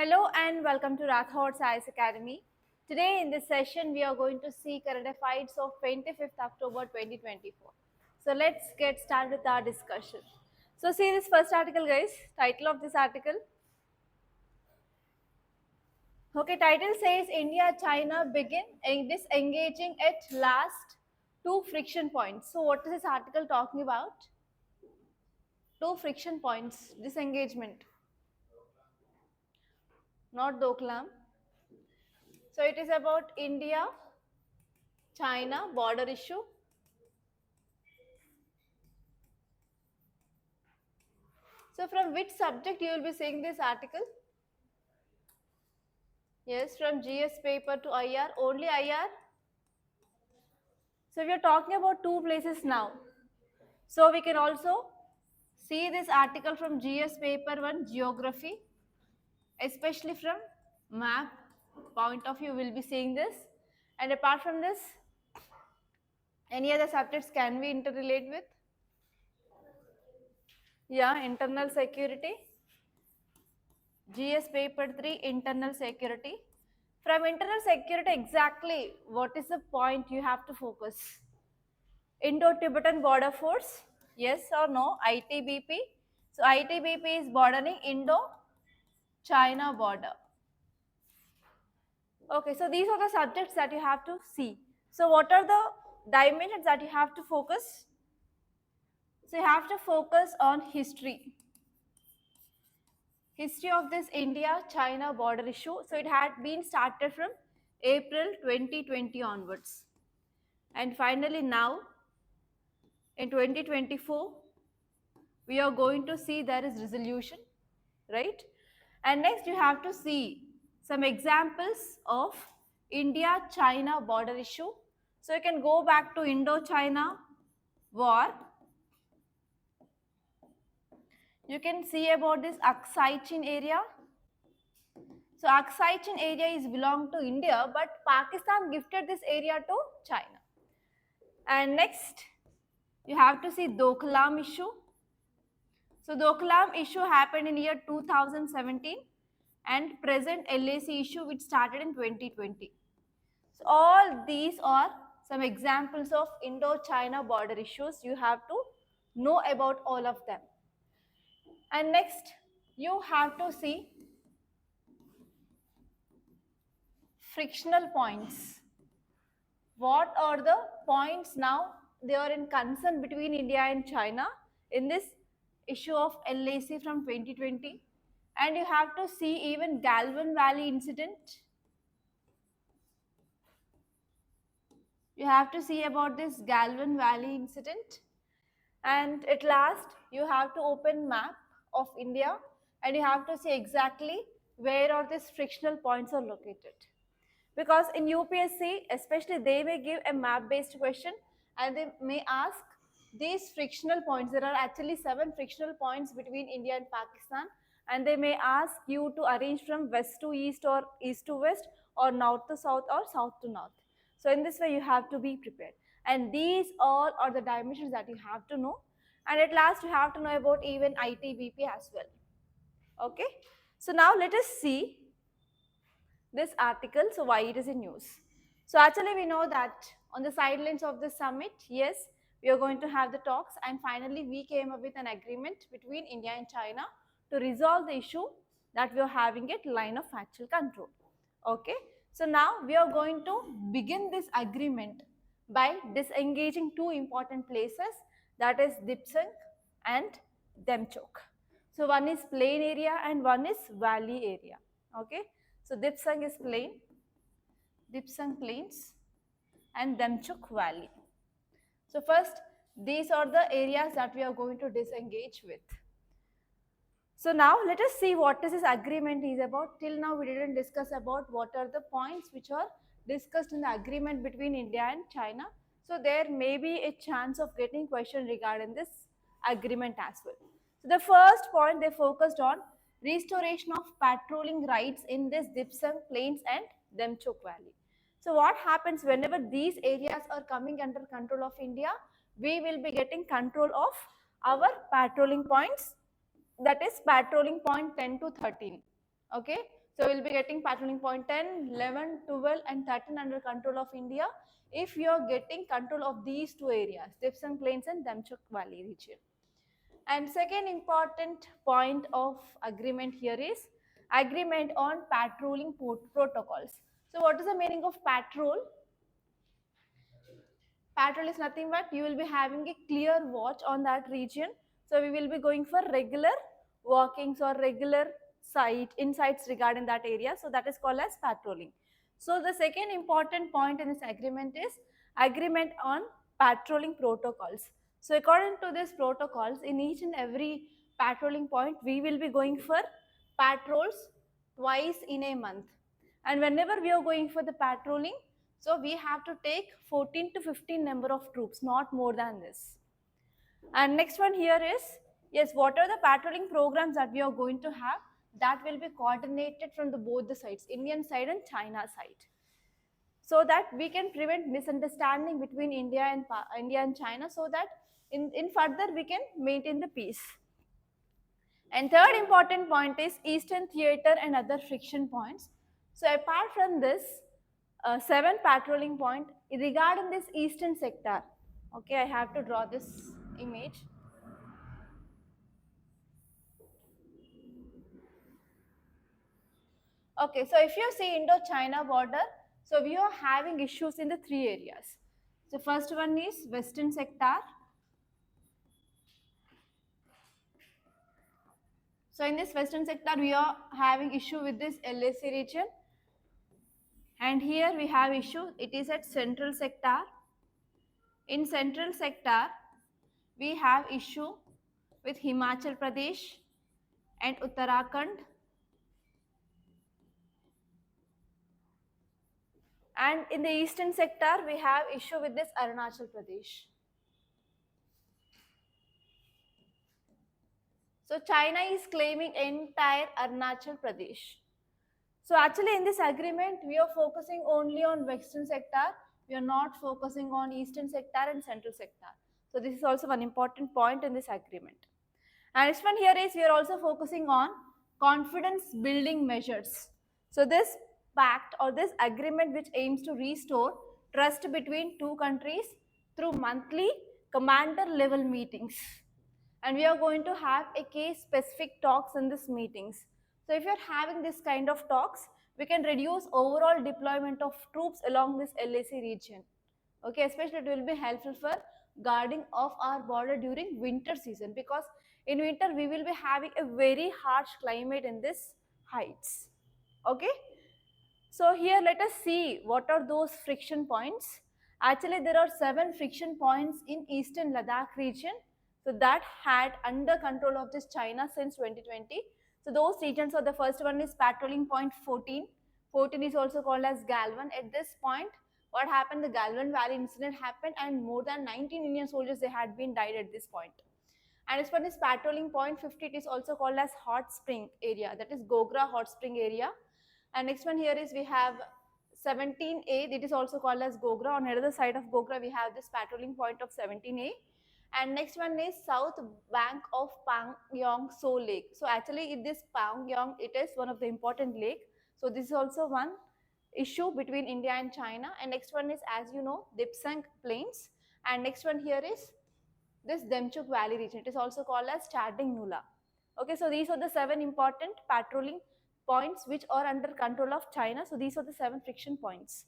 Hello and welcome to Rathods Science Academy. Today in this session we are going to see current affairs of 25th October 2024. So let's get started with our discussion. So see this first article guys, title of this article. Okay, title says India-China begin disengaging at last two friction points. So what is this article talking about? Two friction points, disengagement, not Doklam. So it is about India-China border issue. So from which subject you will be seeing this article? Yes, from GS paper to IR, only IR. So we are talking about two places now. So we can also see this article from GS paper 1 geography, especially from map point of view we will be seeing this. And apart from this, any other subjects can we interrelate with? Yeah, internal security. GS paper 3 internal security. From internal security, exactly what is the point you have to focus? Indo-Tibetan border force, yes or no? ITBP. So ITBP is bordering Indo-China border. Okay, so these are the subjects that you have to see. So what are the dimensions that you have to focus? So you have to focus on history. History of this India-China border issue. So it had been started from April 2020 onwards. And finally now, in 2024, we are going to see there is resolution, right? And next you have to see some examples of India-China border issue. So you can go back to Indo-China war. You can see about this Aksai Chin area. So Aksai Chin area is belong to India, but Pakistan gifted this area to China. And next, you have to see Doklam issue. So Doklam issue happened in year 2017 and present LAC issue which started in 2020. So all these are some examples of Indo-China border issues. You have to know about all of them. And next, you have to see frictional points. What are the points now? They are in concern between India and China in this issue of LAC from 2020. And you have to see even Galvan Valley incident. You have to see about this Galvan Valley incident. And at last, you have to open map of India and you have to see exactly where are these frictional points are located. Because in UPSC, especially they may give a map-based question and they may ask these frictional points. There are actually 7 frictional points between India and Pakistan, and they may ask you to arrange from west to east or east to west or north to south or south to north. So in this way you have to be prepared. And these all are the dimensions that you have to know. And at last you have to know about even ITBP as well. Okay. So now let us see this article, so why it is in news. So actually we know that on the sidelines of the summit, yes, we are going to have the talks and finally we came up with an agreement between India and China to resolve the issue that we are having at line of actual control. Okay, so now we are going to begin this agreement by disengaging two important places, that is Dipsang and Demchok. So one is plain area and one is valley area. Okay, so Dipsang is plain, Dipsang plains and Demchok valley. So first, these are the areas that we are going to disengage with. So now let us see what this agreement is about. Till now we didn't discuss about what are the points which are discussed in the agreement between India and China. So there may be a chance of getting question regarding this agreement as well. So the first point they focused on restoration of patrolling rights in this Dipsang Plains and Demchok Valley. So what happens whenever these areas are coming under control of India, we will be getting control of our patrolling points, that is patrolling point 10 to 13. Okay, So we'll be getting patrolling point 10, 11, 12 and 13 under control of India if you are getting control of these two areas, Dipsang Plains and Damchuk Valley region. And second important point of agreement here is agreement on patrolling protocols. So what is the meaning of patrol? Patrol is nothing but you will be having a clear watch on that region. So we will be going for regular walkings or regular insights regarding that area. So that is called as patrolling. So the second important point in this agreement is agreement on patrolling protocols. So according to these protocols, in each and every patrolling point, we will be going for patrols twice in a month. And whenever we are going for the patrolling, so we have to take 14 to 15 number of troops, not more than this. And next one here is, yes, what are the patrolling programs that we are going to have? That will be coordinated from both the sides, Indian side and China side, so that we can prevent misunderstanding between India and China, so that in further we can maintain the peace. And third important point is Eastern Theatre and other friction points. So apart from this, 7 patrolling point regarding this Eastern sector. Okay, I have to draw this image. Okay, so if you see Indo-China border, so we are having issues in the 3 areas. So first one is Western sector. So in this Western sector, we are having issue with this LAC region. And here we have issue, it is at Central sector. In Central sector, we have issue with Himachal Pradesh and Uttarakhand. And in the Eastern sector, we have issue with this Arunachal Pradesh. So China is claiming entire Arunachal Pradesh. So actually in this agreement, we are focusing only on Western sector. We are not focusing on Eastern sector and Central sector. So this is also one important point in this agreement. And next one here is we are also focusing on confidence building measures. So this pact or this agreement which aims to restore trust between two countries through monthly commander level meetings. And we are going to have a case specific talks in these meetings. So if you are having this kind of talks, we can reduce overall deployment of troops along this LAC region. Okay, especially it will be helpful for guarding of our border during winter season, because in winter we will be having a very harsh climate in this heights. Okay, so here let us see what are those friction points. Actually there are 7 friction points in eastern Ladakh region, so that had under control of this China since 2020. So those regions are, the first one is patrolling point 14. 14 is also called as Galwan. At this point, what happened, the Galwan Valley incident happened and more than 19 Indian soldiers, they had been died at this point. And this one is patrolling point 50, it is also called as hot spring area, that is Gogra hot spring area. And next one here is we have 17A, it is also called as Gogra. On the other side of Gogra, we have this patrolling point of 17A. And next one is south bank of Pangyong So Lake. So actually in this Pangyong, it is one of the important lake. So this is also one issue between India and China. And next one is, as you know, Dipsang Plains. And next one here is this Demchuk Valley region. It is also called as Charding Nula. Okay, so these are the 7 important patrolling points which are under control of China. So these are the 7 friction points.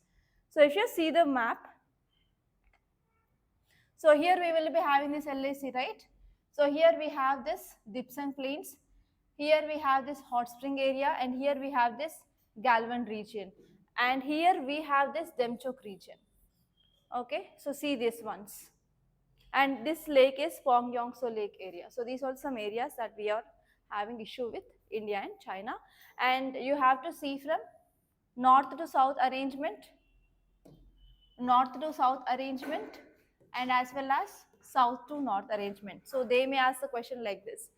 So if you see the map, so here we will be having this LAC, right? So here we have this Dipsang Plains, here we have this hot spring area, and here we have this Galwan region, and here we have this Demchok region. Okay, so see these ones. And this lake is Pongyongso Lake area. So these are some areas that we are having issue with India and China. And you have to see from north to south arrangement, and as well as south to north arrangement. So they may ask the question like this.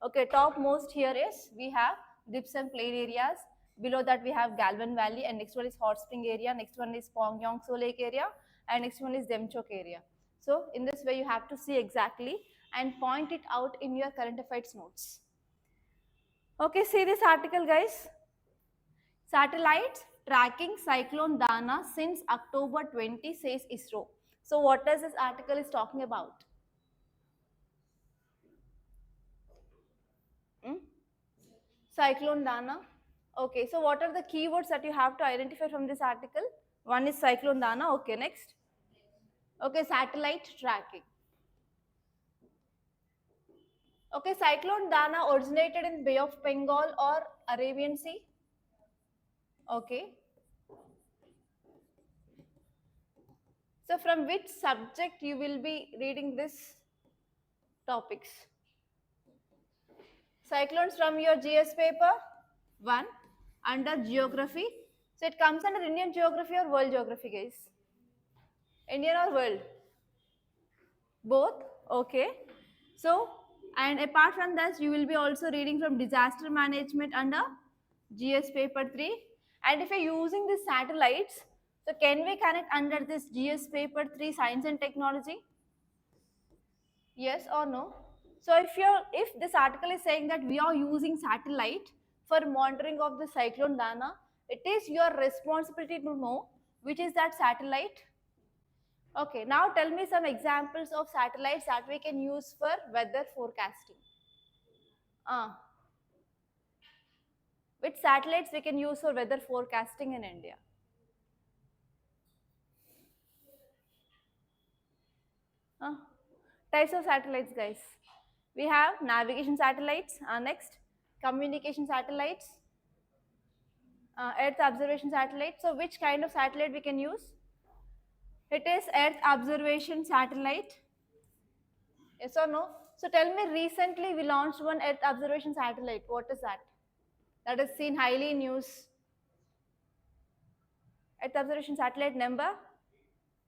Okay, topmost here is we have dips and plain areas. Below that we have Galvan Valley, and next one is Hot Spring area, next one is Pongyongso Lake area, and next one is Demchok area. So in this way you have to see exactly and point it out in your current affairs notes. Okay, see this article guys. Satellites tracking Cyclone Dana since October 20, says ISRO. So what does this article is talking about? Hmm? Cyclone Dana. Okay, so what are the keywords that you have to identify from this article? One is Cyclone Dana. Okay, next. Okay, satellite tracking. Okay, Cyclone Dana originated in Bay of Bengal or Arabian Sea. Okay. So from which subject you will be reading this topics? Cyclones from your GS paper? 1. Under geography. So it comes under Indian geography or world geography, guys? Indian or world? Both? Okay. So, and apart from that, you will be also reading from disaster management under GS paper 3. And if you're using these satellites, so can we connect under this GS paper 3 science and technology? Yes or no? So if this article is saying that we are using satellite for monitoring of the cyclone Dana, it is your responsibility to know which is that satellite. Okay, now tell me some examples of satellites that we can use for weather forecasting. Which satellites we can use for weather forecasting in India? Types of satellites, guys. We have navigation satellites, next communication satellites, Earth observation satellite. So which kind of satellite we can use? It is Earth observation satellite. Yes or no? So tell me, recently we launched one Earth observation satellite. What is that? That is seen highly in news. Earth observation satellite number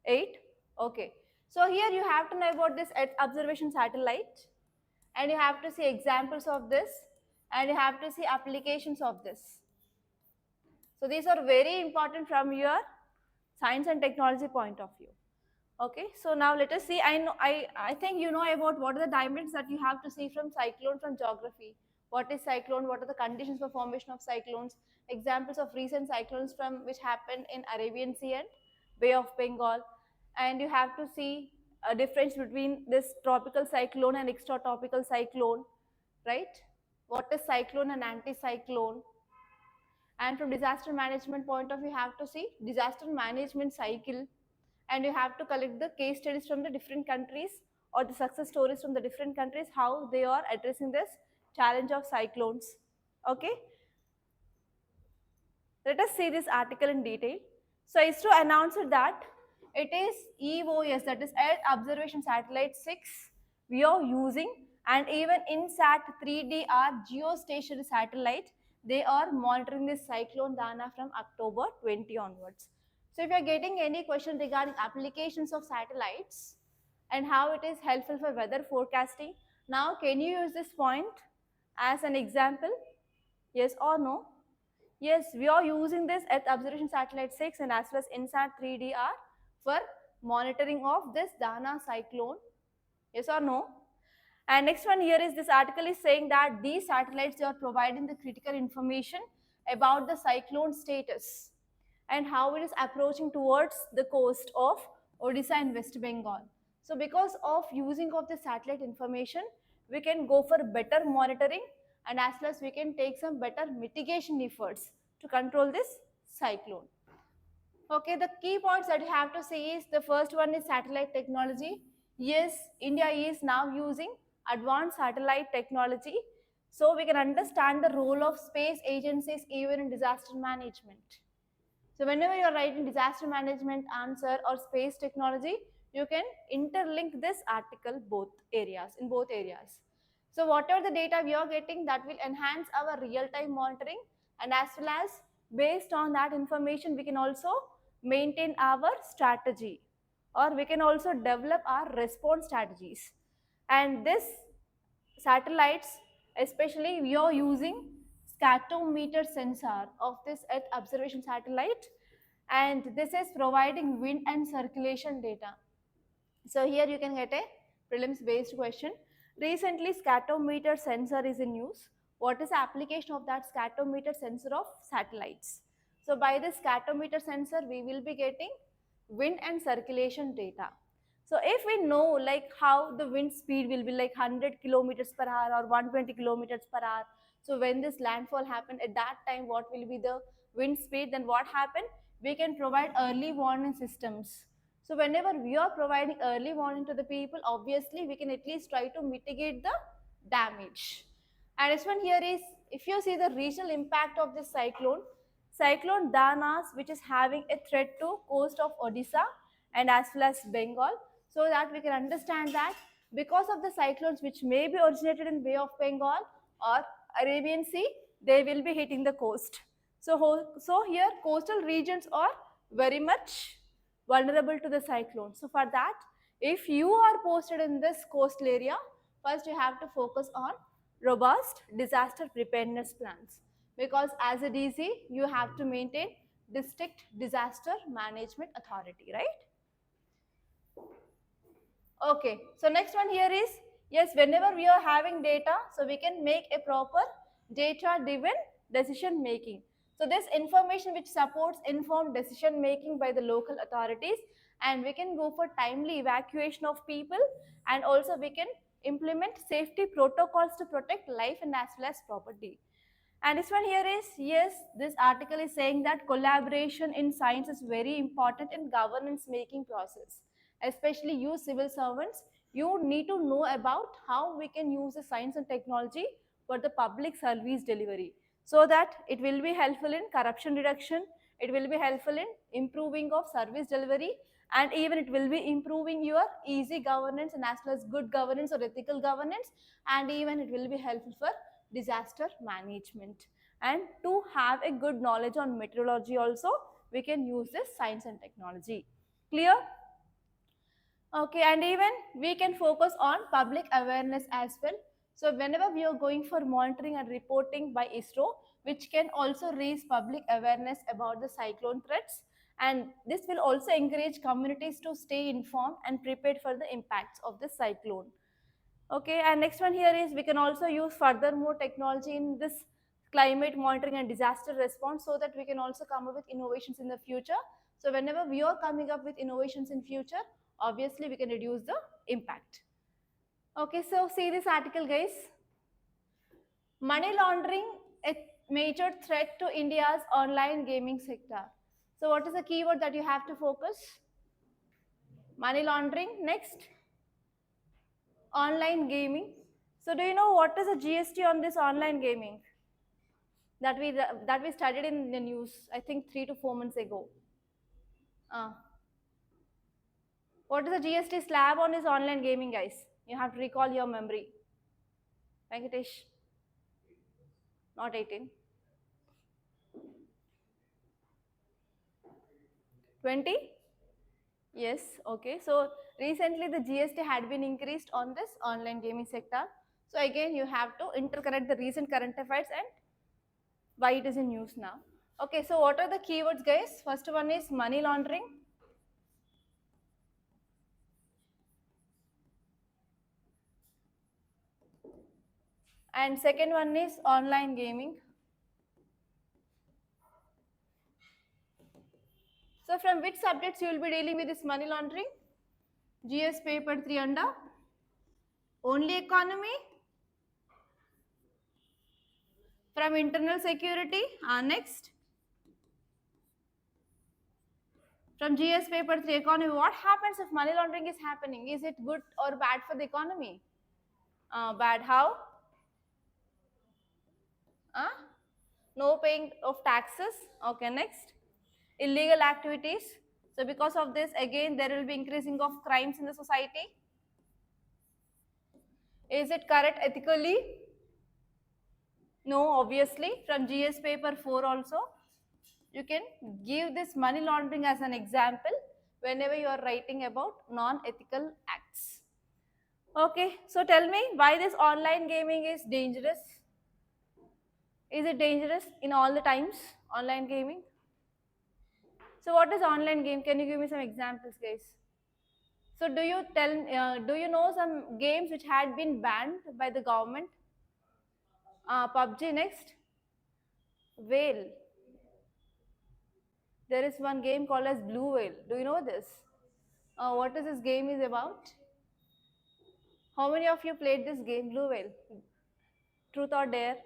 8. Okay. So here you have to know about this Earth observation satellite, and you have to see examples of this, and you have to see applications of this. So these are very important from your science and technology point of view. Okay, so now let us see. I think you know about what are the dimensions that you have to see from cyclone from geography. What is cyclone? What are the conditions for formation of cyclones? Examples of recent cyclones from which happened in Arabian Sea and Bay of Bengal. And you have to see a difference between this tropical cyclone and extratropical cyclone, right? What is cyclone and anticyclone? And from disaster management point of view, you have to see disaster management cycle, and you have to collect the case studies from the different countries or the success stories from the different countries, how they are addressing this challenge of cyclones. Okay, let us see this article in detail. So ISRO announced that it is EOS, that is Earth Observation Satellite 6 we are using, and even INSAT 3DR geostationary satellite, they are monitoring this cyclone Dana from October 20 onwards. So if you are getting any question regarding applications of satellites and how it is helpful for weather forecasting, now can you use this point as an example? Yes or no? Yes, we are using this Earth Observation Satellite 6 and as well as INSAT 3DR for monitoring of this Dana cyclone. Yes or no? And next one here is this article is saying that these satellites are providing the critical information about the cyclone status and how it is approaching towards the coast of Odisha and West Bengal. So because of using of the satellite information, we can go for better monitoring, and as well as we can take some better mitigation efforts to control this cyclone. Okay, the key points that you have to see is the first one is satellite technology. Yes, India is now using advanced satellite technology, so we can understand the role of space agencies even in disaster management. So whenever you are writing disaster management answer or space technology, you can interlink this article in both areas. So whatever the data we are getting, that will enhance our real-time monitoring, and as well as based on that information, we can also maintain our strategy, or we can also develop our response strategies. And this satellites, especially we are using scatometer sensor of this Earth observation satellite, and this is providing wind and circulation data. So here you can get a prelims based question. Recently scatometer sensor is in use. What is the application of that scatometer sensor of satellites? So by this scatometer sensor, we will be getting wind and circulation data. So if we know like how the wind speed will be like 100 kilometers per hour or 120 kilometers per hour, so when this landfall happened at that time, what will be the wind speed, then what happened? We can provide early warning systems. So whenever we are providing early warning to the people, obviously we can at least try to mitigate the damage. And this one here is, if you see the regional impact of this cyclone, Cyclone Dana, which is having a threat to coast of Odisha and as well as Bengal, so that we can understand that because of the cyclones which may be originated in Bay of Bengal or Arabian Sea, they will be hitting the coast. So here coastal regions are very much vulnerable to the cyclone. So for that, if you are posted in this coastal area, first you have to focus on robust disaster preparedness plans, because as a DC, you have to maintain district disaster management authority, right? Okay, so next one here is, yes, whenever we are having data, so we can make a proper data-driven decision making. So this information which supports informed decision making by the local authorities, and we can go for timely evacuation of people, and also we can implement safety protocols to protect life and as well as property. And this one here is, yes, this article is saying that collaboration in science is very important in governance making process. Especially you civil servants, you need to know about how we can use the science and technology for the public service delivery, so that it will be helpful in corruption reduction, it will be helpful in improving of service delivery, and even it will be improving your easy governance and as well as good governance or ethical governance, and even it will be helpful for disaster management. And to have a good knowledge on meteorology also, we can use this science and technology. Clear? Okay, and even we can focus on public awareness as well. So whenever we are going for monitoring and reporting by ISRO, which can also raise public awareness about the cyclone threats, and this will also encourage communities to stay informed and prepared for the impacts of the cyclone. Okay, and next one here is, we can also use furthermore technology in this climate monitoring and disaster response, so that we can also come up with innovations in the future. So whenever we are coming up with innovations in future, obviously we can reduce the impact. Okay, so see this article guys. Money laundering, a major threat to India's online gaming sector. So what is the keyword that you have to focus? Money laundering. Next, online gaming. So do you know what is the GST on this online gaming that we studied in the news, I think 3 to 4 months ago? What is the GST slab on this online gaming, guys? You have to recall your memory. Venkatesh, not 18. 20? Yes, okay. So recently the GST had been increased on this online gaming sector. So again, you have to interconnect the recent current affairs and why it is in news now. Okay, so what are the keywords, guys? First one is money laundering. And second one is online gaming. So from which subjects you will be dealing with this money laundering? GS paper 3 under only economy. From internal security, next. From GS paper 3 economy, what happens if money laundering is happening? Is it good or bad for the economy? Bad, how? No paying of taxes. Okay, next. Illegal activities. So because of this, again, there will be increasing of crimes in the society. Is it correct ethically? No, obviously. From GS paper 4 also, you can give this money laundering as an example whenever you are writing about non-ethical acts. Okay, so tell me why this online gaming is dangerous. Is it dangerous in all the times, online gaming? So what is online game? Can you give me some examples, guys? So do you know some games which had been banned by the government? PUBG, next. Whale. There is one game called as Blue Whale. Do you know this? What is this game is about? How many of you played this game, Blue Whale? Truth or dare?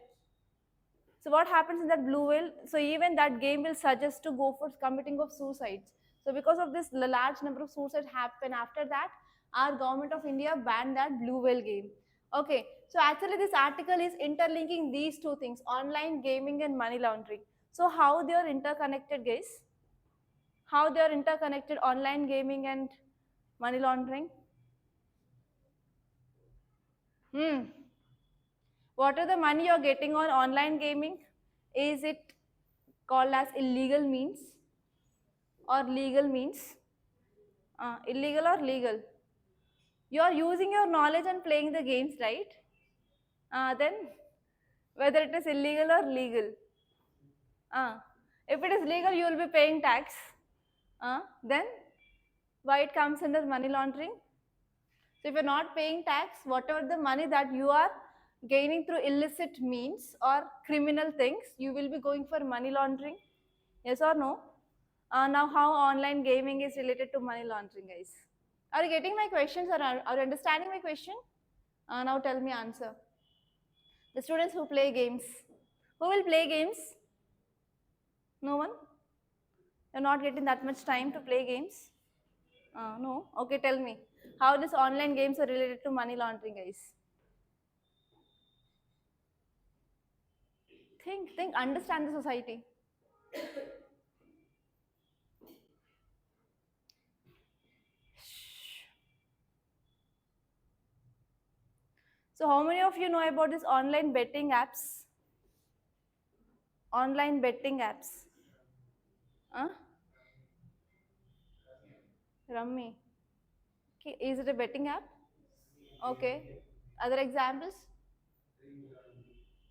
So what happens in that blue whale? So even that game will suggest to go for committing of suicides. So because of this large number of suicides happen after that, our government of India banned that blue whale game. Okay, so actually this article is interlinking these two things, online gaming and money laundering. So how they are interconnected, guys? How they are interconnected, online gaming and money laundering? Hmm. What are the money you're getting on online gaming? Is it called as illegal means or legal means? Illegal or legal? You are using your knowledge and playing the games, right? Then whether it is illegal or legal. Uh, if it is legal, you will be paying tax. Then why it comes under money laundering? So if you're not paying tax, whatever the money that you are gaining through illicit means or criminal things, you will be going for money laundering. Yes or no? Now how online gaming is related to money laundering, guys? Are you getting my questions or are you understanding my question? Now tell me answer. The students who play games. Who will play games? No one? You're not getting that much time to play games? No? Okay, tell me. How these online games are related to money laundering, guys? Think, understand the society. So how many of you know about these online betting apps? Online betting apps. Huh? Rummy. Okay, is it a betting app? Okay. Other examples?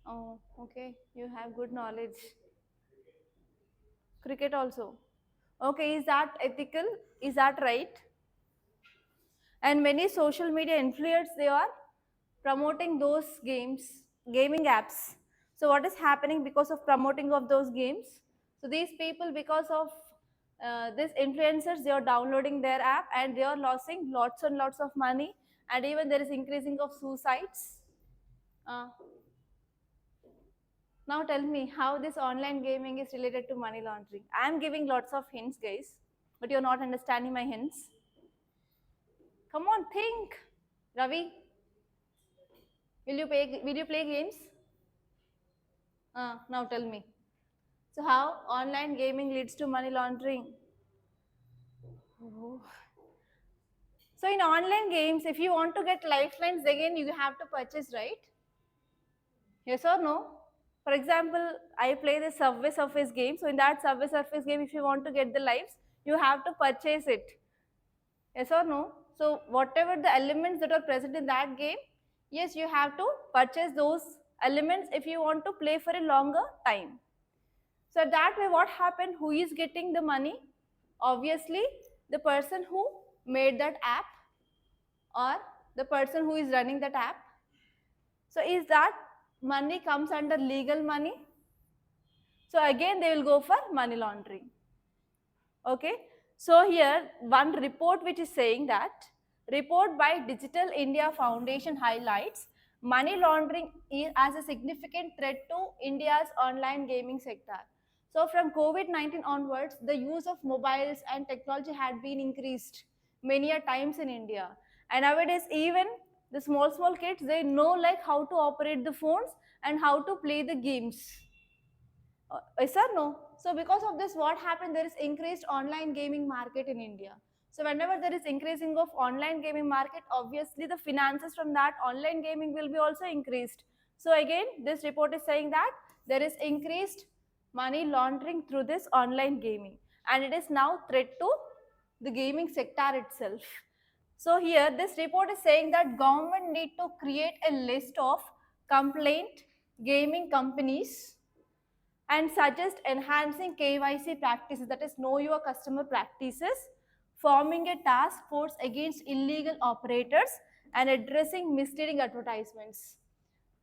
Oh, okay. You have good knowledge. Cricket also. Okay, is that ethical? Is that right? And many social media influencers, they are promoting those games, gaming apps. So what is happening because of promoting of those games? So these people, because of these influencers, they are downloading their app and they are losing lots and lots of money, and even there is increasing of suicides. Uh, Now tell me how this online gaming is related to money laundering. I am giving lots of hints, guys, but you're not understanding my hints. Come on, think. Ravi, will you play games? Now tell me. So how online gaming leads to money laundering? Oh. So in online games, if you want to get lifelines, again you have to purchase, right? Yes or no? For example, I play the Subway Surface game. So in that Subway Surface game, if you want to get the lives, you have to purchase it. Yes or no? So whatever the elements that are present in that game, yes, you have to purchase those elements if you want to play for a longer time. So that way what happened? Who is getting the money? Obviously, the person who made that app or the person who is running that app. So is that money comes under legal money? So again they will go for money laundering. Okay, so here one report which is saying that report by Digital India Foundation highlights money laundering as a significant threat to India's online gaming sector. So from COVID-19 onwards, the use of mobiles and technology had been increased many a times in India. And nowadays even the small kids, they know like how to operate the phones and how to play the games. Yes or no? So because of this, what happened? There is increased online gaming market in India. So whenever there is increasing of online gaming market, obviously the finances from that online gaming will be also increased. So again, this report is saying that there is increased money laundering through this online gaming, and it is now threat to the gaming sector itself. So here, this report is saying that government need to create a list of complaint gaming companies and suggest enhancing KYC practices, that is know your customer practices, forming a task force against illegal operators and addressing misleading advertisements.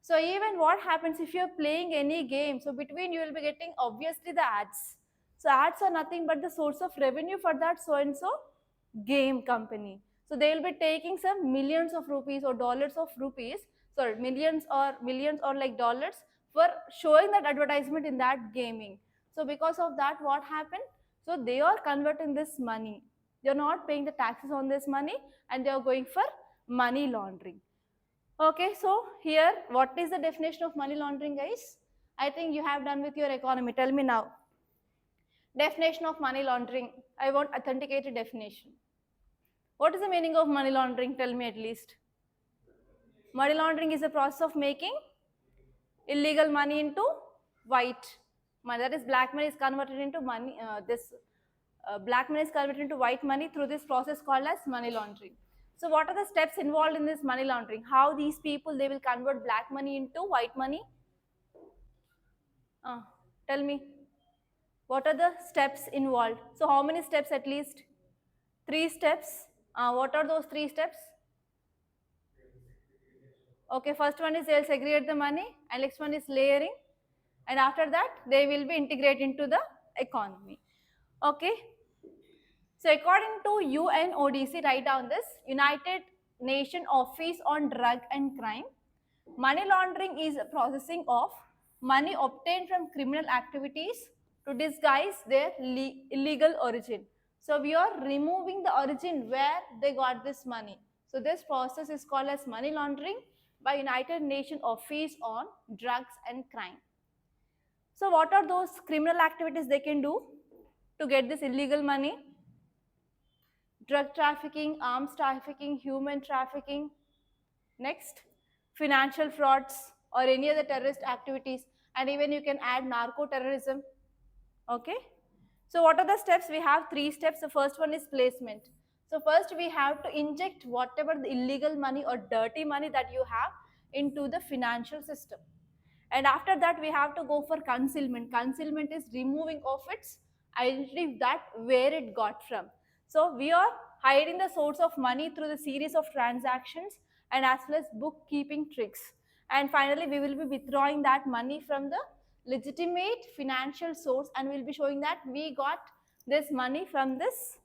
So even what happens if you're playing any game, so between you will be getting obviously the ads. So ads are nothing but the source of revenue for that so and so game company. So they will be taking some millions of rupees or dollars of rupees, sorry, millions or like dollars for showing that advertisement in that gaming. So because of that, what happened? So they are converting this money. They are not paying the taxes on this money and they are going for money laundering. Okay, so here, what is the definition of money laundering, guys? I think you have done with your economy. Tell me now. Definition of money laundering. I want authenticated definition. What is the meaning of money laundering? Tell me at least. Money laundering is the process of making illegal money into white money. That is, black money is converted into money. Black money is converted into white money through this process called as money laundering. So what are the steps involved in this money laundering? How these people, they will convert black money into white money? Tell me. What are the steps involved? So how many steps at least? 3 steps. What are those 3 steps? Okay, first one is they'll segregate the money and next one is layering, and after that they will be integrated into the economy. Okay, so according to UNODC, write down this, United Nations Office on Drug and Crime, money laundering is a processing of money obtained from criminal activities to disguise their illegal origin. So we are removing the origin where they got this money. So this process is called as money laundering by United Nations Office on Drugs and Crime. So what are those criminal activities they can do to get this illegal money? Drug trafficking, arms trafficking, human trafficking. Next, financial frauds or any other terrorist activities, and even you can add narco terrorism. Okay, so what are the steps? We have 3 steps. The first one is placement. So first we have to inject whatever the illegal money or dirty money that you have into the financial system, and after that we have to go for concealment. Concealment is removing of its identity, that where it got from. So we are hiding the source of money through the series of transactions and as well as bookkeeping tricks, and finally we will be withdrawing that money from the legitimate financial source, and we'll be showing that we got this money from this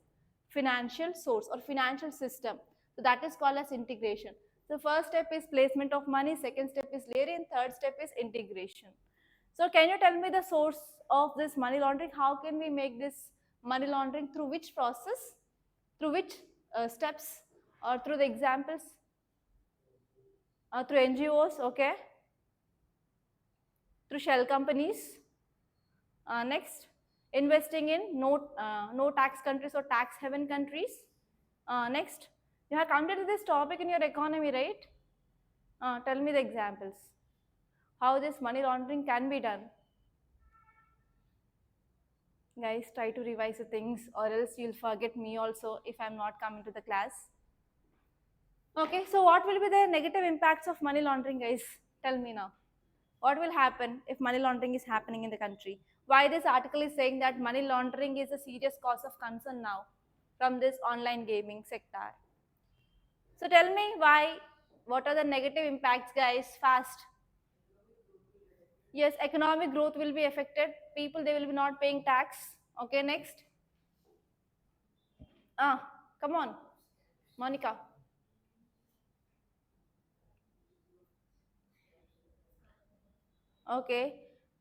financial source or financial system. So that is called as integration. So first step is placement of money, second step is layering, third step is integration. So can you tell me the source of this money laundering? How can we make this money laundering? Through which process? Through which steps? Or through the examples? Through NGOs, okay. Through shell companies. Next, investing in no tax countries or tax haven countries. Next, you have come to this topic in your economy, right? Tell me the examples. How this money laundering can be done. Guys, try to revise the things or else you'll forget me also if I'm not coming to the class. Okay, so what will be the negative impacts of money laundering, guys? Tell me now. What will happen if money laundering is happening in the country? Why this article is saying that money laundering is a serious cause of concern now from this online gaming sector? So tell me why, what are the negative impacts, guys? Fast. Yes, economic growth will be affected. People, they will be not paying tax. Okay, next. Come on, Monica. Okay,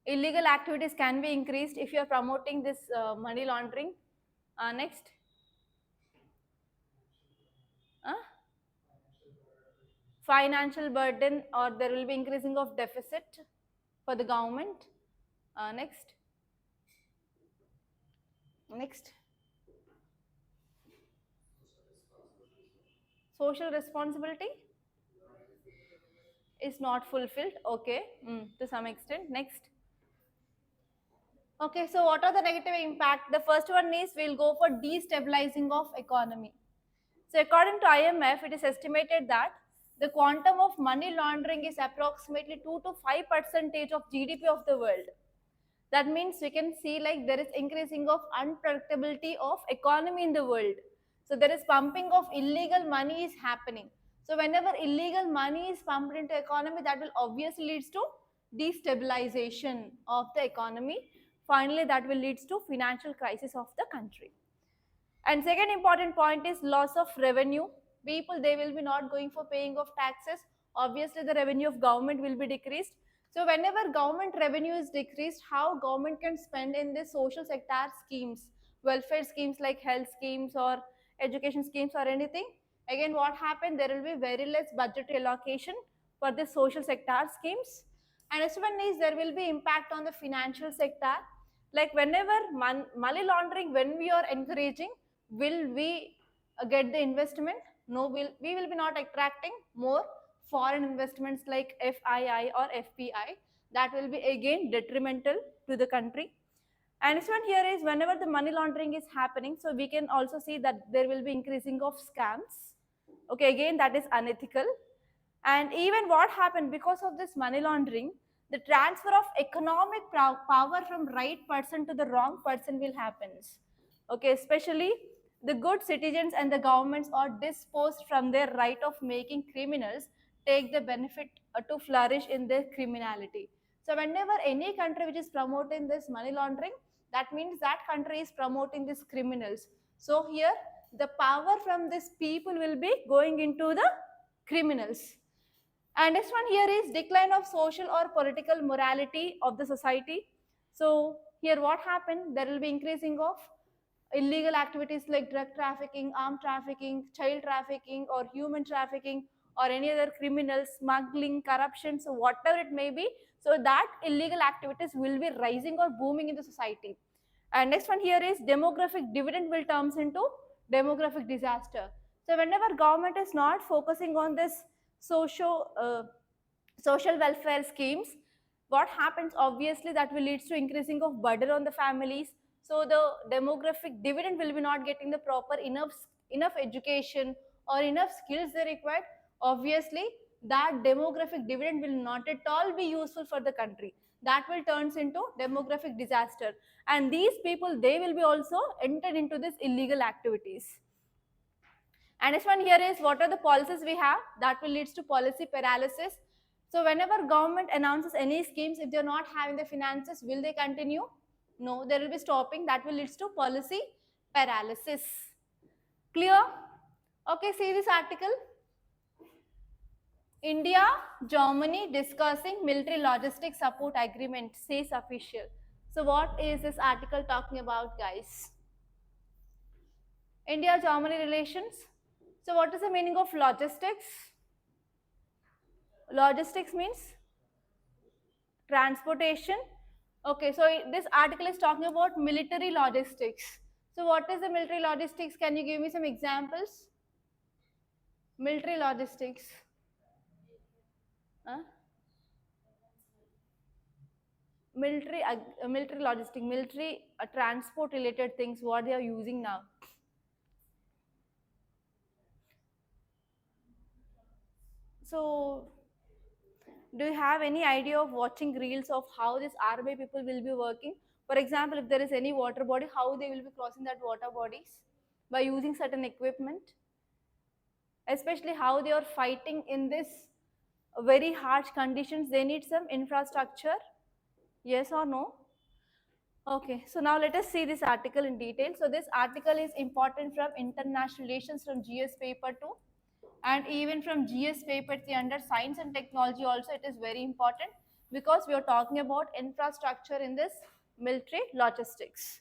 illegal activities can be increased if you are promoting this money laundering. Next. Financial burden, or there will be increasing of deficit for the government. Next. Social responsibility is not fulfilled. Okay, to some extent. Next. Okay, so what are the negative impact? The first one is we'll go for destabilizing of economy. So according to IMF, it is estimated that the quantum of money laundering is approximately 2 to 5% of GDP of the world. That means we can see like there is increasing of unpredictability of economy in the world. So there is pumping of illegal money is happening. So whenever illegal money is pumped into economy, that will obviously leads to destabilization of the economy finally that will lead to financial crisis of the country. And second important point is loss of revenue. People, they will be not going for paying of taxes. Obviously the revenue of government will be decreased. So whenever government revenue is decreased, how government can spend in the social sector schemes, welfare schemes like health schemes or education schemes or anything? Again, what happened, there will be very less budgetary allocation for the social sector schemes. And as one is, there will be impact on the financial sector. Like whenever money laundering, when we are encouraging, will we get the investment? No, we will be not attracting more foreign investments like FII or FPI. That will be again detrimental to the country. And this one here is whenever the money laundering is happening, so we can also see that there will be increasing of scams. Okay, again that is unethical. And even what happened because of this money laundering, the transfer of economic power from right person to the wrong person will happen. Okay, especially the good citizens and the governments are disposed from their right of making criminals take the benefit to flourish in their criminality. So whenever any country which is promoting this money laundering, that means that country is promoting these criminals. So here the power from these people will be going into the criminals. And next one here is decline of social or political morality of the society. So here what happened, there will be increasing of illegal activities like drug trafficking, armed trafficking, child trafficking or human trafficking or any other criminal, smuggling, corruption, so whatever it may be. So that illegal activities will be rising or booming in the society. And next one here is demographic dividend will turns into demographic disaster. So whenever government is not focusing on this social welfare schemes, what happens, obviously that will lead to increasing of burden on the families. So the demographic dividend will be not getting the proper enough education or enough skills they required. Obviously that demographic dividend will not at all be useful for the country. That will turns into demographic disaster, and these people, they will be also entered into this illegal activities. And this one here is what are the policies we have that will lead to policy paralysis. So whenever government announces any schemes, if they're not having the finances, will they continue? No, they will be stopping. That will lead to policy paralysis. Clear? Okay, see this article. India, Germany discussing military logistics support agreement, says official. So what is this article talking about, guys? India-Germany relations. So what is the meaning of logistics? Logistics means transportation. Okay, so this article is talking about military logistics. So what is the military logistics? Can you give me some examples? Military logistics. Huh? Military logistics, military transport related things, what they are using now. So do you have any idea of watching reels of how this army people will be working? For example, if there is any water body, how they will be crossing that water bodies? By using certain equipment, especially how they are fighting in this very harsh conditions. They need some infrastructure. Yes or no? Okay, so now let us see this article in detail. So this article is important from international relations from GS paper 2, and even from GS paper 3 under science and technology also it is very important, because we are talking about infrastructure in this military logistics.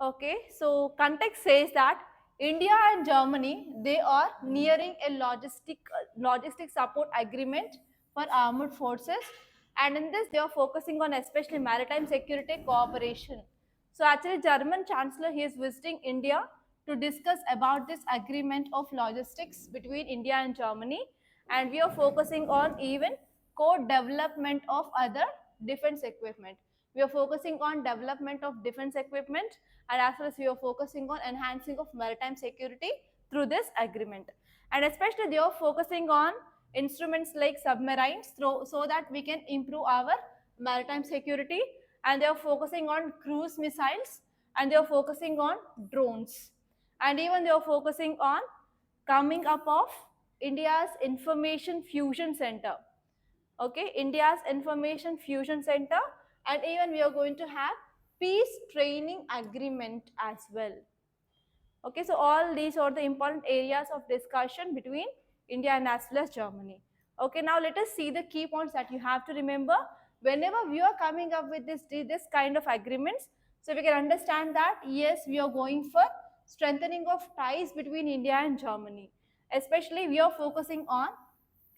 Okay, so context says that India and Germany, they are nearing a logistic support agreement for armed forces, and in this they are focusing on especially maritime security cooperation. So actually German Chancellor, he is visiting India to discuss about this agreement of logistics between India and Germany, and we are focusing on even co-development of other defense equipment. We are focusing on development of defense equipment, and as well as we are focusing on enhancing of maritime security through this agreement. And especially they are focusing on instruments like submarines so that we can improve our maritime security, and they are focusing on cruise missiles, and they are focusing on drones, and even they are focusing on coming up of India's information fusion center. Okay, India's information fusion center, and even we are going to have peace training agreement as well. Okay, so all these are the important areas of discussion between India and as well as Germany. Okay, now let us see the key points that you have to remember whenever we are coming up with this kind of agreements. So we can understand that yes, we are going for strengthening of ties between India and Germany. Especially we are focusing on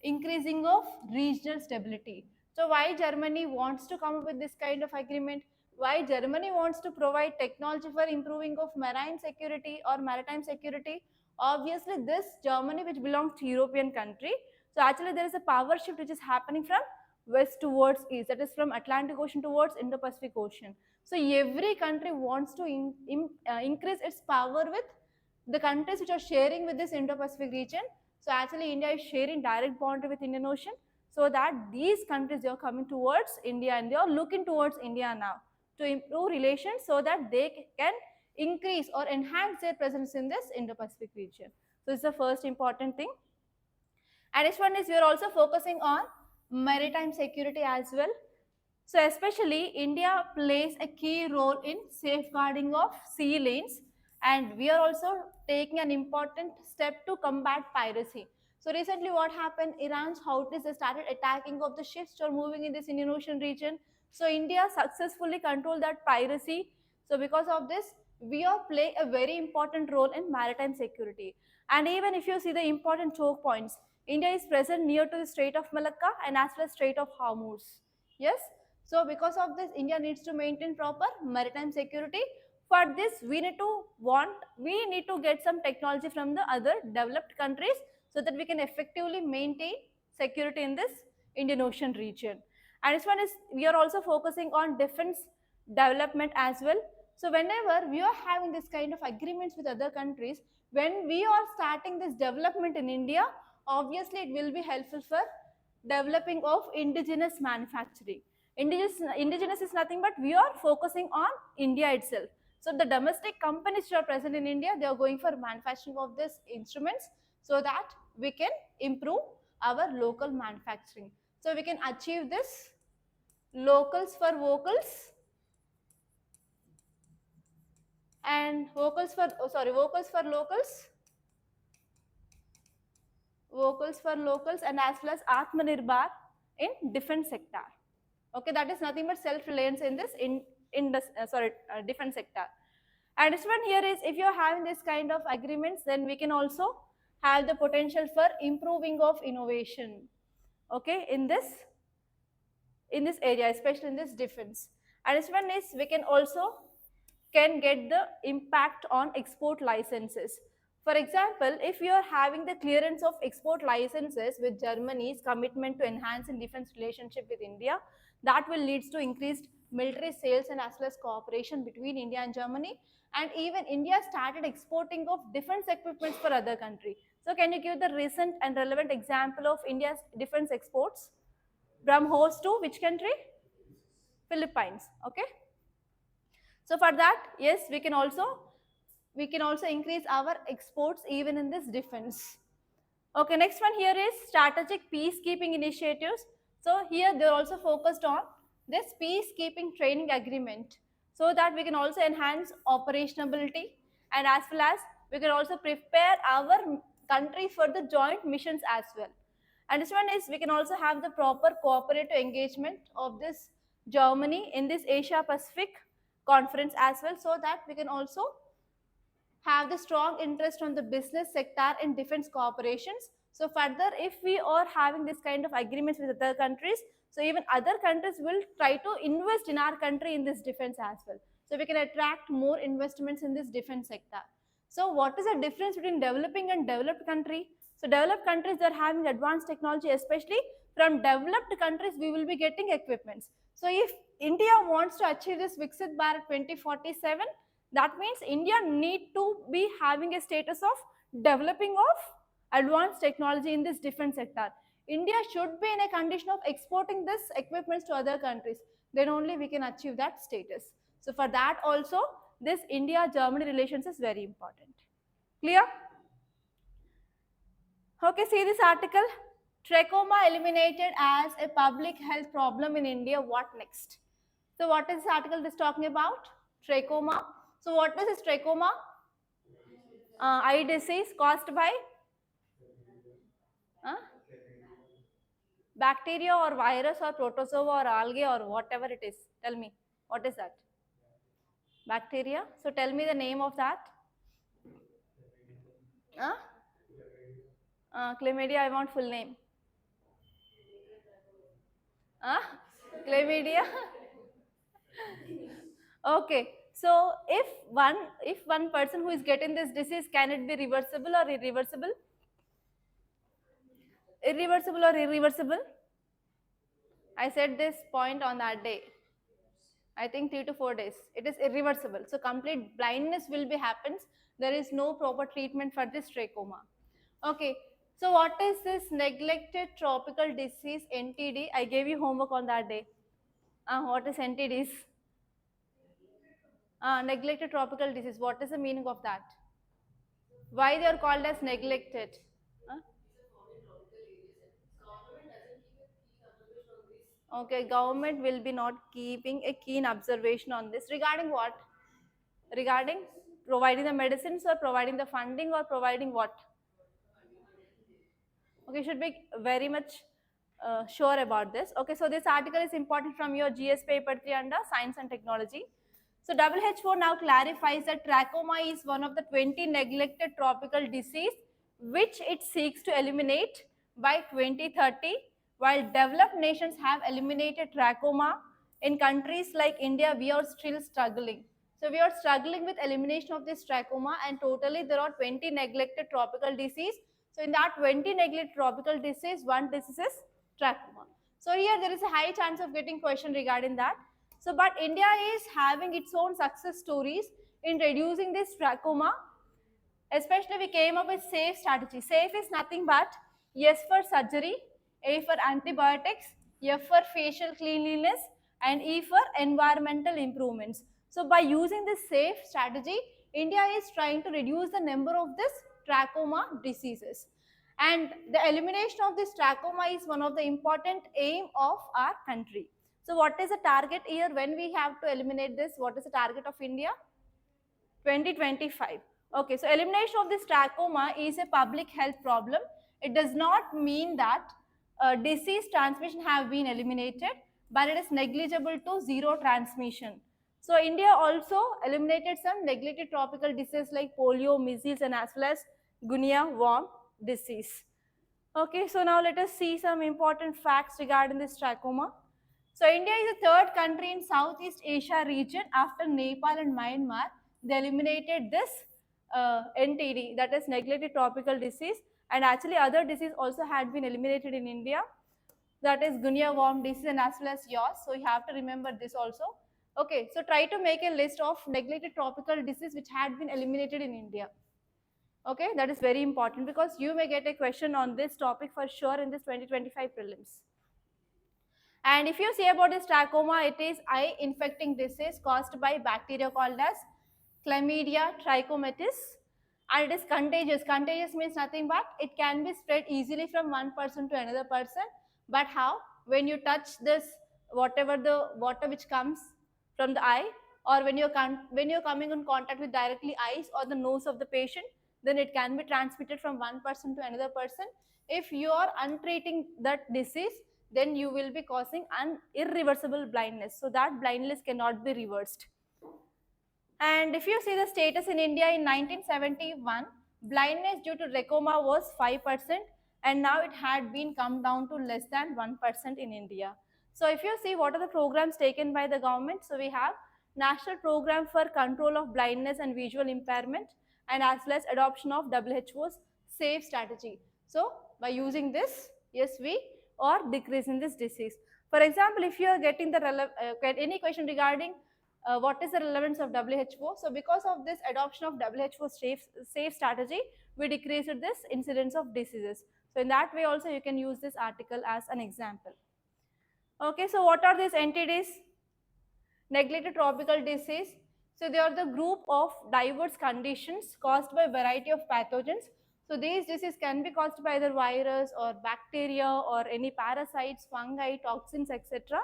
increasing of regional stability. So why Germany wants to come up with this kind of agreement? Why Germany wants to provide technology for improving of marine security or maritime security? Obviously, this Germany, which belongs to European country, so actually there is a power shift which is happening from west towards east, that is from Atlantic Ocean towards Indo-Pacific Ocean. So every country wants to increase its power with the countries which are sharing with this Indo-Pacific region. So actually India is sharing direct boundary with Indian Ocean, so that these countries, they are coming towards India and they are looking towards India now to improve relations so that they can increase or enhance their presence in this Indo-Pacific region. So this is the first important thing. And this one is we are also focusing on maritime security as well. So especially India plays a key role in safeguarding of sea lanes, and we are also taking an important step to combat piracy. So recently what happened, Iran's Houthis, they started attacking of the ships which are moving in this Indian Ocean region. So India successfully controlled that piracy. So because of this, we are playing a very important role in maritime security. And even if you see the important choke points, India is present near to the Strait of Malacca and as well as Strait of Hormuz. Yes, so because of this, India needs to maintain proper maritime security. For this, we need to get some technology from the other developed countries so that we can effectively maintain security in this Indian Ocean region. And this one is we are also focusing on defense development as well. So whenever we are having this kind of agreements with other countries, when we are starting this development in India, obviously it will be helpful for developing of indigenous manufacturing. Indigenous is nothing but we are focusing on India itself. So the domestic companies which are present in India, they are going for manufacturing of these instruments so that we can improve our local manufacturing. So we can achieve this locals for vocals and vocals for locals, vocals for locals, and as well as Atmanirbhar in defense sector. Okay, that is nothing but self-reliance in this defense sector. And this one here is if you're having this kind of agreements, then we can also have the potential for improving of innovation. Okay, in this area, especially in this defense. And this one is we can also can get the impact on export licenses. For example, if you are having the clearance of export licenses with Germany's commitment to enhancing defense relationship with India, that will lead to increased military sales and as well as cooperation between India and Germany. And even India started exporting of defense equipments for other country. So can you give the recent and relevant example of India's defense exports? BrahMos to which country? Philippines. Okay. So for that, yes, we can also increase our exports even in this defense. Okay, next one here is strategic peacekeeping initiatives. So here they're also focused on this peacekeeping training agreement so that we can also enhance operationability and as well as we can also prepare our country for the joint missions as well. And this one is we can also have the proper cooperative engagement of this Germany in this Asia Pacific conference as well, so that we can also have the strong interest on the business sector in defense cooperations. So further, if we are having this kind of agreements with other countries, so even other countries will try to invest in our country in this defense as well. So we can attract more investments in this defense sector. So what is the difference between developing and developed country? So developed countries are having advanced technology, especially from developed countries we will be getting equipments. So if India wants to achieve this Viksit Bharat 2047, that means India need to be having a status of developing of advanced technology in this defense sector. India should be in a condition of exporting this equipments to other countries. Then only we can achieve that status. So for that also, this India-Germany relations is very important. Clear? Okay, see this article. Trachoma eliminated as a public health problem in India. What next? So what is this article is talking about? Trachoma. So what is this trachoma? Eye disease caused by uh, bacteria or virus or protozoa or algae or whatever it is. Tell me, what is that? Bacteria. So tell me the name of that. Uh, chlamydia, I want full name. Chlamydia. Okay. So if one person who is getting this disease, can it be reversible or irreversible? Irreversible or irreversible? I said this point on that day. I think 3 to 4 days. It is irreversible. So complete blindness will be happens. There is no proper treatment for this trachoma. Okay. So what is this neglected tropical disease NTD? I gave you homework on that day. What is NTDs? Neglected tropical disease. What is the meaning of that? Why they are called as neglected? Huh? Okay, government will be not keeping a keen observation on this. Regarding what? Regarding providing the medicines or providing the funding or providing what? Okay, you should be very much sure about this. Okay, so this article is important from your GS paper 3 under science and technology. So WHO now clarifies that trachoma is one of the 20 neglected tropical disease which it seeks to eliminate by 2030, while developed nations have eliminated trachoma. In countries like India, we are still struggling. So we are struggling with elimination of this trachoma, and totally there are 20 neglected tropical disease. So in that 20 neglected tropical disease, one disease is trachoma. So here there is a high chance of getting question regarding that. So but India is having its own success stories in reducing this trachoma. Especially we came up with SAFE strategy. SAFE is nothing but S for surgery, A for antibiotics, F for facial cleanliness, and E for environmental improvements. So by using this SAFE strategy, India is trying to reduce the number of this trachoma diseases. And the elimination of this trachoma is one of the important aim of our country. So what is the target here when we have to eliminate this? What is the target of India? 2025. Okay, so elimination of this trachoma is a public health problem. It does not mean that disease transmission have been eliminated, but it is negligible to zero transmission. So India also eliminated some neglected tropical diseases like polio, measles, and as well as guinea worm disease. Okay, so now let us see some important facts regarding this trachoma. So India is the third country in Southeast Asia region after Nepal and Myanmar. They eliminated this NTD, that is neglected tropical disease, and actually other disease also had been eliminated in India. That is guinea worm disease and as well as yours. So you have to remember this also. Okay, so try to make a list of neglected tropical disease which had been eliminated in India. Okay, that is very important because you may get a question on this topic for sure in this 2025 prelims. And if you see about this trachoma, it is eye infecting disease caused by bacteria called as chlamydia trachomatis, and it is contagious. Contagious means nothing but it can be spread easily from one person to another person. But how? When you touch this, whatever the water which comes from the eye, or when you're coming in contact with directly eyes or the nose of the patient, then it can be transmitted from one person to another person. If you are untreating that disease, then you will be causing an irreversible blindness. So that blindness cannot be reversed. And if you see the status in India in 1971, blindness due to trachoma was 5%, and now it had been come down to less than 1% in India. So if you see what are the programs taken by the government, so we have National Program for Control of Blindness and Visual Impairment, and as well as adoption of WHO's SAFE strategy. So by using this, yes, we are decreasing this disease. For example, if you are getting the any question regarding what is the relevance of WHO? So because of this adoption of WHO safe strategy, we decreased this incidence of diseases. So in that way also you can use this article as an example. Okay, so what are these entities? Neglected tropical disease. So they are the group of diverse conditions caused by a variety of pathogens. So these diseases can be caused by either virus or bacteria or any parasites, fungi, toxins, etc.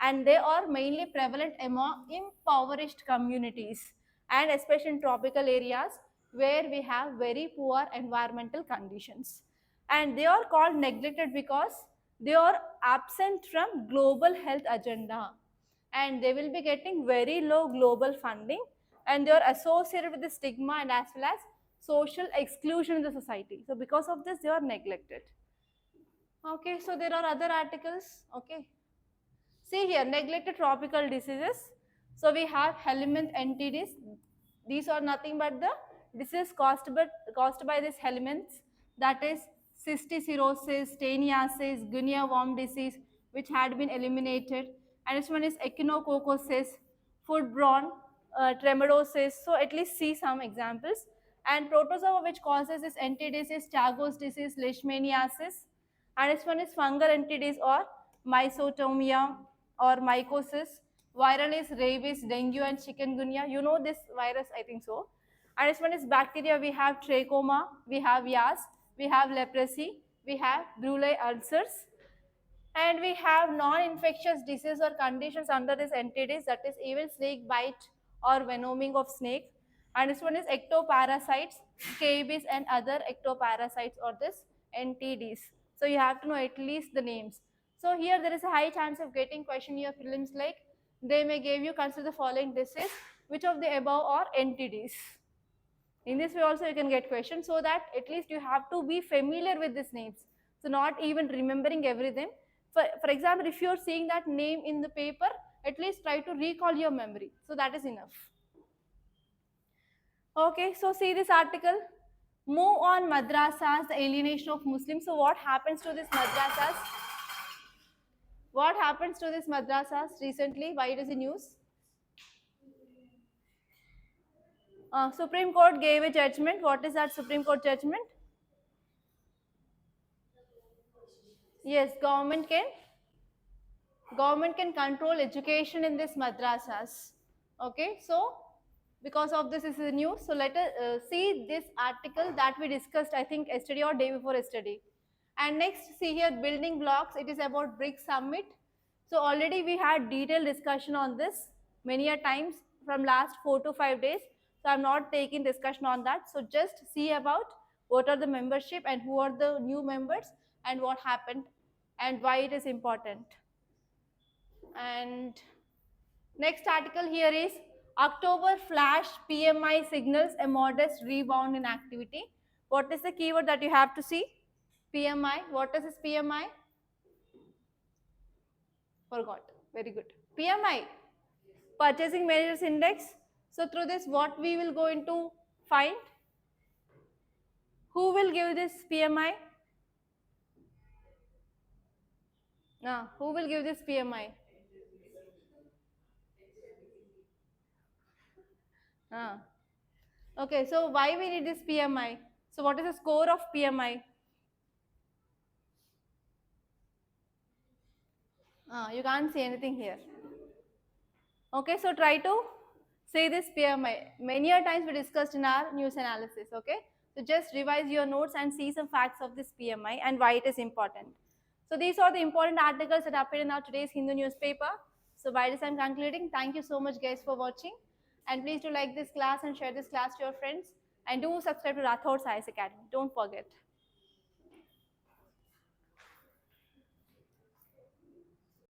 and they are mainly prevalent among impoverished communities and especially in tropical areas where we have very poor environmental conditions. And they are called neglected because they are absent from global health agenda, and they will be getting very low global funding, and they are associated with the stigma and as well as social exclusion in the society. So because of this, they are neglected. Okay, so there are other articles. Okay, see here, neglected tropical diseases. So we have helminth entities. These are nothing but the disease caused by these helminths, that is cysticercosis, taniasis, guinea worm disease, which had been eliminated. And this one is echinococcosis, foodborne tremedosis. So at least see some examples. And protozoa which causes this entities is Chagos disease, leishmaniasis. And this one is fungal entities or mysotomia or mycosis. Viral is rabies, dengue, and chikungunya. You know this virus, I think so. And this one is bacteria. We have trachoma, we have yas, we have leprosy, we have brulee ulcers, and we have non-infectious disease or conditions under these entities, that is even snake bite or venoming of snake. And this one is ectoparasites, scabies, and other ectoparasites or this NTDs. So you have to know at least the names. So here there is a high chance of getting question in your prelims, like they may give you consider the following disease, which of the above are NTDs. In this way also you can get questions, so that at least you have to be familiar with these names. So not even remembering everything. For example, if you're seeing that name in the paper, at least try to recall your memory. So that is enough. Okay, so see this article. Move on madrasas, the alienation of Muslims. So what happens to these madrasas? What happens to these madrasas recently? Why it is in news? Supreme Court gave a judgment. What is that Supreme Court judgment? Yes, government can control education in these madrasas. Okay, so because of this is the news. So let us see this article that we discussed, I think yesterday or day before yesterday. And next, see here, building blocks. It is about BRICS summit. So already we had detailed discussion on this many a times from last 4 to 5 days. So I'm not taking discussion on that. So just see about what are the membership and who are the new members and what happened and why it is important. And next article here is October flash PMI signals a modest rebound in activity. What is the keyword that you have to see? PMI. What is this PMI? Forgot. Very good. PMI, Purchasing Managers Index. So through this, what we will go into find? Who will give this PMI? Who will give this PMI? Okay, so why we need this PMI? So what is the score of PMI? You can't see anything here. Okay, so try to say this PMI. Many a times we discussed in our news analysis, okay? So just revise your notes and see some facts of this PMI and why it is important. So these are the important articles that appeared in our today's Hindu newspaper. So by this I'm concluding. Thank you so much guys for watching. And please do like this class and share this class to your friends. And do subscribe to Rathods IS Academy. Don't forget.